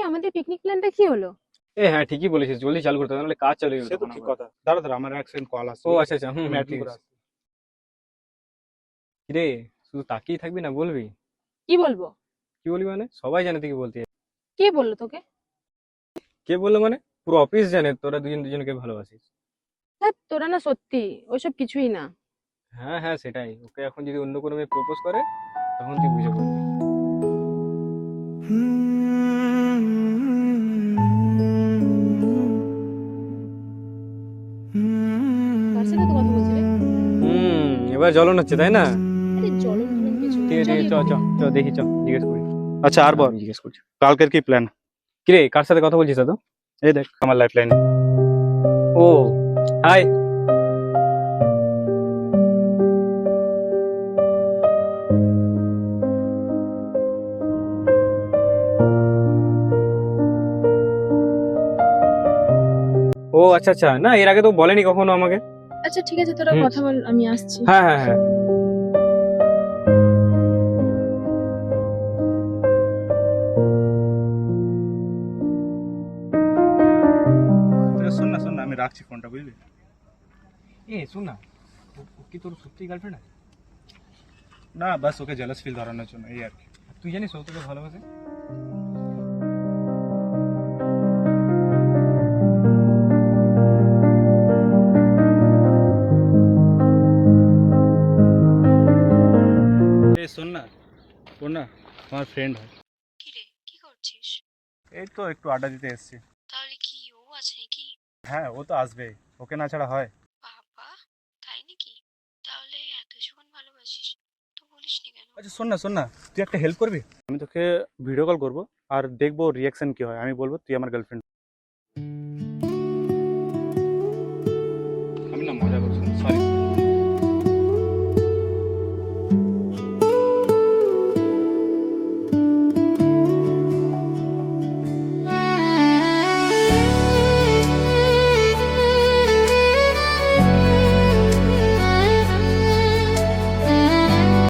আমাদের পিকনিক প্ল্যানটা কি হলো? হ্যাঁ, ঠিকই বলেছিস, জলদি চালু করতে হবে, নাহলে কাজ চালু হয়ে সে যাবে তো তখন ঠিক আবার। কথা। দাঁড়া দাঁড়া, আমার এক সেকেন্ড কল আসছে। ও আচ্ছা আচ্ছা, হুম আমি হুম, অ্যাটেন্ড ঠিক করে আছে। আসছি। কিরে, শুধু তাকিয়ে থাকবি না, বলবি? কি বলবো? কি বলবি মানে? সবাই জানে তুই কি বলতে চাস। কে বললো তোকে? কে বললো মানে? পুরো অফিস জানে তোরা দুজন দুজনকে ভালোবাসিস। হ্যাঁ, তোরা না সত্যি ওইসব কিছুই না। হ্যাঁ হ্যাঁ, সেটাই। ওকে এখন যদি অন্য কোনো মেয়ে প্রপোজ করে, তখন তুই বুঝে পড়বি। কার সাথে তো কথা বলছি রে? এবার জ্বলন হচ্ছে তাই না? আরে জ্বলন টলন কিছু না, ঠিক আছে চল ঠিক আছে, চ এবার। চ চ, দেখি, চ জিজ্ঞেস করি। আচ্ছা, আর বল, আমি জিজ্ঞেস করছি। কালকের কি প্ল্যান? কিরে, কার সাথে কথা বলছিস তো? এই দেখ আমার লাইফ লাইন। ও, হাই। ও আচ্ছা আচ্ছা, না এর আগে তো বলেনি কখনো আমাকে। আচ্ছা ঠিক আছে, তোরা হুম। কথা বল, আমি আসছি। হ্যাঁ হ্যাঁ হ্যাঁ। শোন না শোন না, আমি রাখছি ফোনটা, বুঝলি? শোন না, ও কি তোর সত্যি গার্লফ্রেন্ড আছে? না, বাস ওকে জেলাস ফিল ধরানোর জন্য, এই আর কি। তুই জানিস ও তোকে ভালোবাসে? শোন না, ও না আমার ফ্রেন্ড হয়। কি রে, কি করছিস? এই তো একটু আড্ডা দিতে এসেছি। তাহলে কি ও আছে নাকি? হ্যাঁ, ও তো আসবেই, ওকে না ছাড়া হয়? বাবা, তাই নাকি? তাহলে এত যখন ভালোবাসিস তো বলিসনি কেন? আচ্ছা শোন না, তুই একটা হেল্প করবি? আমি তোকে ভিডিও কল করবো, আর দেখবো রিয়াকশন কি হয়। আমি বলবো তুই আমার গার্লফ্রেন্ড। আমি না মজা করছি, সরি।